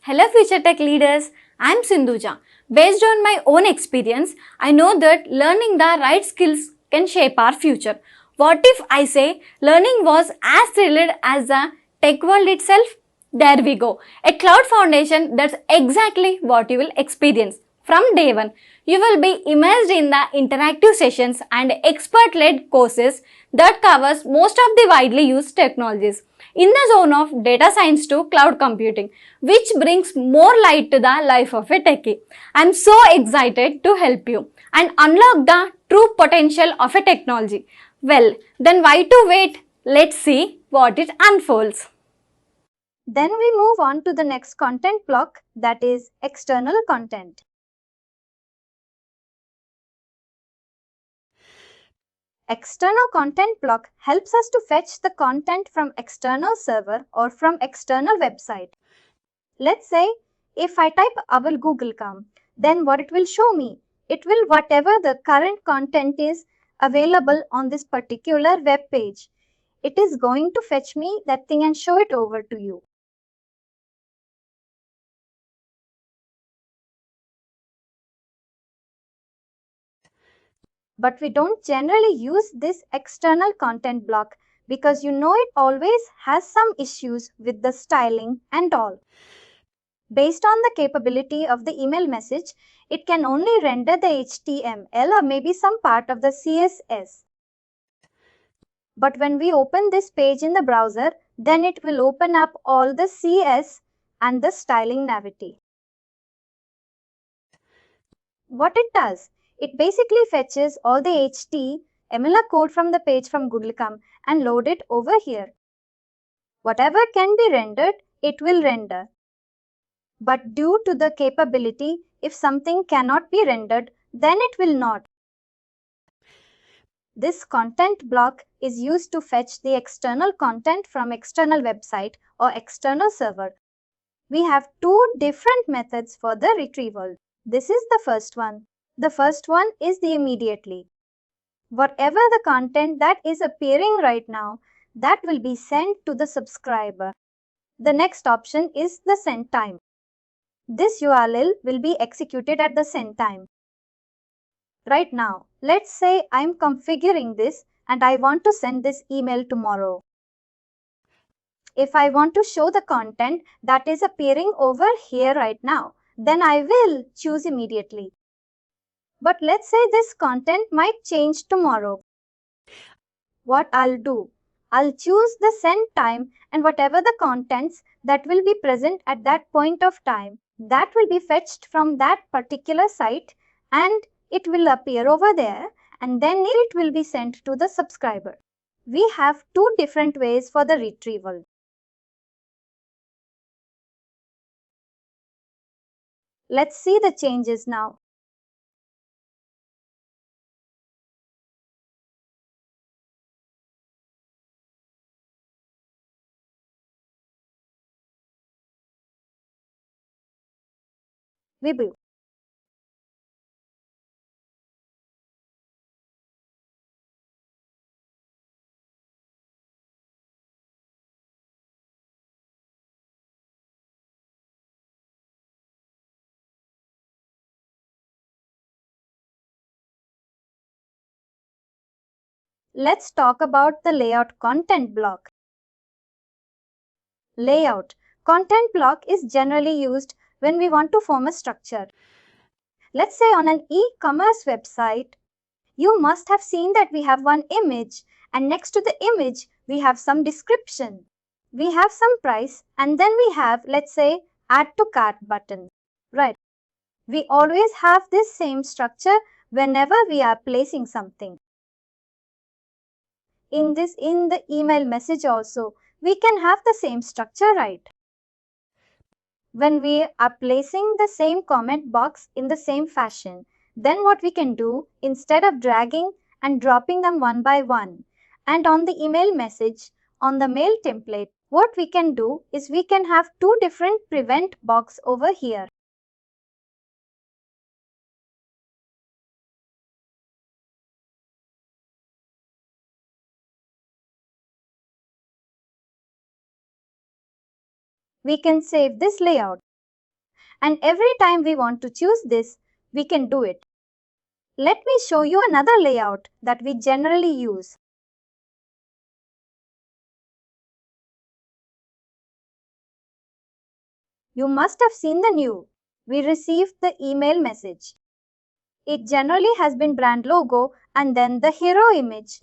Hello future tech leaders, I'm Sindhuja. Based on my own experience, I know that learning the right skills can shape our future. What if I say learning was as thrilled as the tech world itself? There we go. A cloud foundation, that's exactly what you will experience. From day one, you will be immersed in the interactive sessions and expert-led courses that covers most of the widely used technologies in the zone of data science to cloud computing, which brings more light to the life of a techie. I'm so excited to help you and unlock the true potential of a technology. Well, then why to wait? Let's see what it unfolds. Then we move on to the next content block, that is external content. External content block helps us to fetch the content from external server or from external website. Let's say if I type our Google.com, then what it will show me? It will whatever the current content is available on this particular web page. It is going to fetch me that thing and show it over to you. But we don't generally use this external content block because it always has some issues with the styling and all. Based on the capability of the email message, it can only render the HTML or maybe some part of the CSS. But when we open this page in the browser, then it will open up all the CS and the styling navigation. What it does, it basically fetches all the HTML code from the page from Google.com and load it over here. Whatever can be rendered, it will render. But due to the capability, if something cannot be rendered, then it will not. This content block is used to fetch the external content from external website or external server. We have two different methods for the retrieval. This is the first one. The first one is the immediately. Whatever the content that is appearing right now, that will be sent to the subscriber. The next option is the send time. This URL will be executed at the send time. Right now, let's say I'm configuring this and I want to send this email tomorrow. If I want to show the content that is appearing over here right now, then I will choose immediately. But let's say this content might change tomorrow. What I'll do, I'll choose the send time and whatever the contents that will be present at that point of time, that will be fetched from that particular site and it will appear over there and then it will be sent to the subscriber. We have two different ways for the retrieval. Let's see the changes now. Vibhu. Let's talk about the layout content block. Layout content block is generally used when we want to form a structure. Let's say on an e-commerce website, you must have seen that we have one image and next to the image, we have some description. We have some price and then we have, let's say, add to cart button. Right. We always have this same structure whenever we are placing something. In the email message also, we can have the same structure, right? When we are placing the same comment box in the same fashion, then what we can do, instead of dragging and dropping them one by one, and on the email message, on the mail template, what we can do is we can have two different prevent box over here. We can save this layout. And every time we want to choose this, we can do it. Let me show you another layout that we generally use. You must have seen the new. We received the email message. It generally has been brand logo and then the hero image.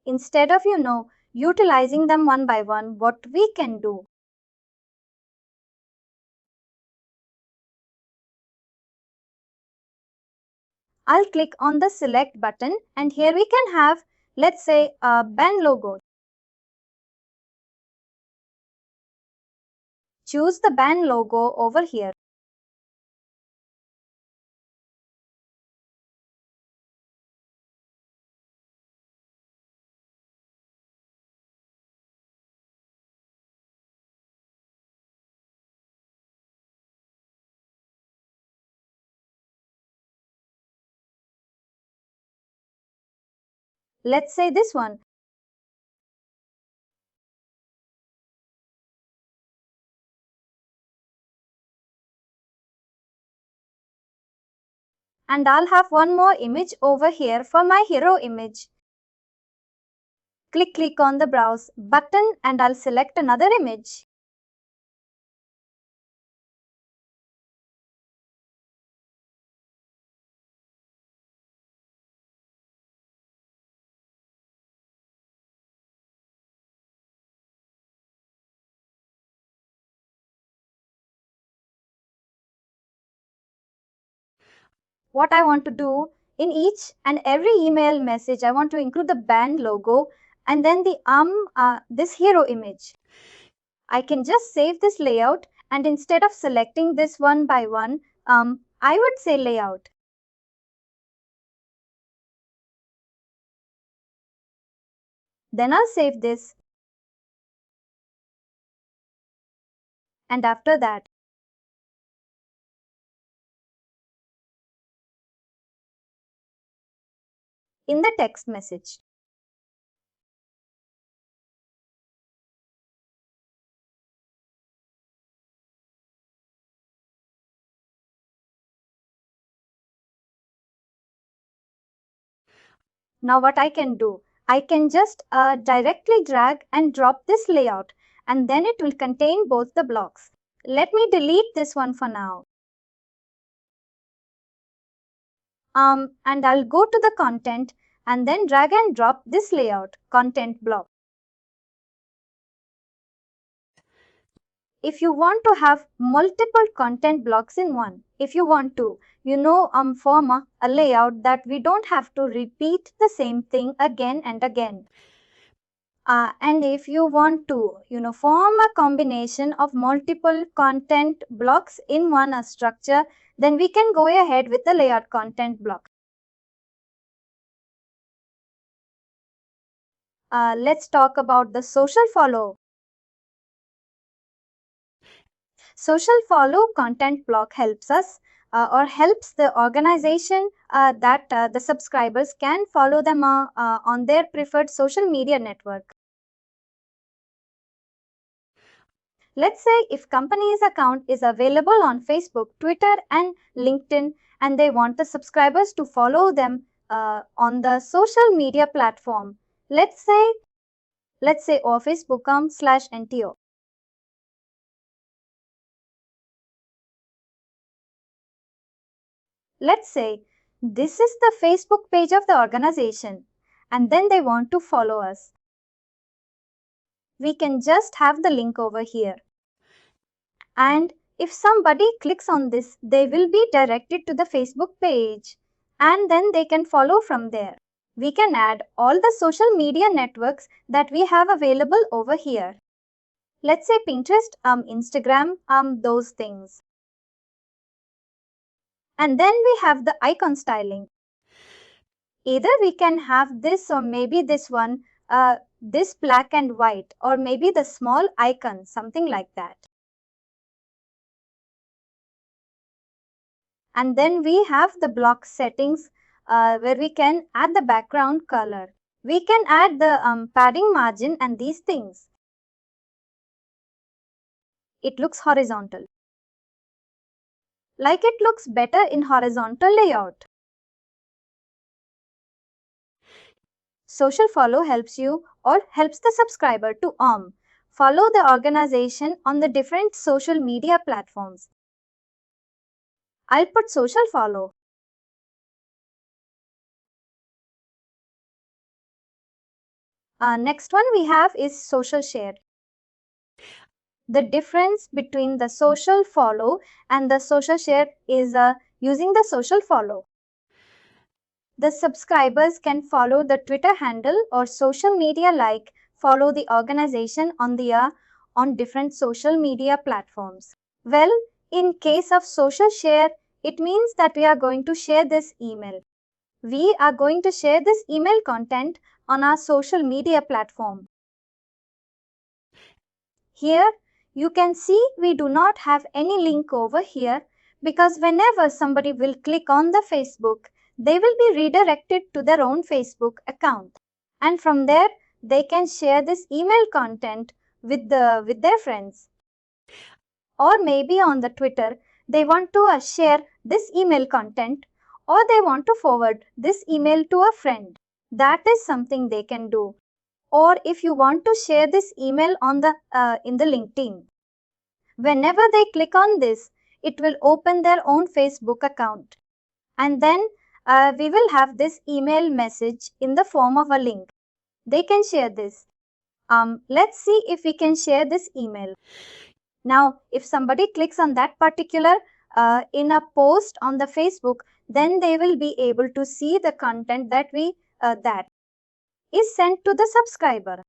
Instead of, utilizing them one by one, what we can do? I'll click on the select button and here we can have, let's say, a band logo. Choose the band logo over here. Let's say this one. And I'll have one more image over here for my hero image. Click on the browse button and I'll select another image. What I want to do in each and every email message, I want to include the band logo and then the this hero image. I can just save this layout and instead of selecting this one by one, I would say layout. Then I'll save this. And after that, in the text message, now what I can do, I can just directly drag and drop this layout and then it will contain both the blocks. Let me delete this one for now. And I'll go to the content and then drag and drop this layout, content block. If you want to have multiple content blocks in one, if you want to, form a layout that we don't have to repeat the same thing again and again. And if you want to, form a combination of multiple content blocks in one structure, then we can go ahead with the layout content block. Let's talk about the social follow. Social follow content block helps us or helps the organization that the subscribers can follow them on their preferred social media network. Let's say if company's account is available on Facebook, Twitter and LinkedIn and they want the subscribers to follow them on the social media platform. Let's say office.com/NTO. Let's say this is the Facebook page of the organization and then they want to follow us. We can just have the link over here. And if somebody clicks on this, they will be directed to the Facebook page and then they can follow from there. We can add all the social media networks that we have available over here. Let's say Pinterest, Instagram, those things. And then we have the icon styling. Either we can have this or maybe this one, this black and white, or maybe the small icon, something like that. And then we have the block settings where we can add the background color. We can add the padding margin and these things. It looks horizontal. like it looks better in horizontal layout. Social follow helps you or helps the subscriber to follow the organization on the different social media platforms. I'll put social follow. Next one we have is social share. The difference between the social follow and the social share is using the social follow. The subscribers can follow the Twitter handle or social media like follow the organization on different social media platforms. Well, in case of social share, it means that we are going to share this email. We are going to share this email content on our social media platform. Here, you can see we do not have any link over here because whenever somebody will click on the Facebook, they will be redirected to their own Facebook account. And from there, they can share this email content with their friends. Or maybe on the Twitter, they want to share this email content or they want to forward this email to a friend. That is something they can do. Or if you want to share this email on in the LinkedIn, whenever they click on this, it will open their own Facebook account. And then we will have this email message in the form of a link. They can share this. Let's see if we can share this email. Now, if somebody clicks on that particular in a post on the Facebook, then they will be able to see the content that that is sent to the subscriber.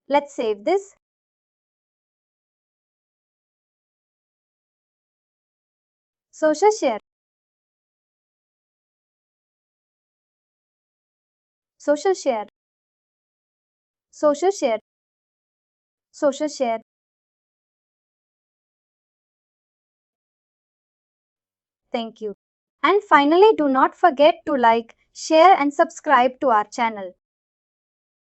Let's save this. Social share. Social share. Social share. Social share. Thank you. And finally, do not forget to like, share and subscribe to our channel.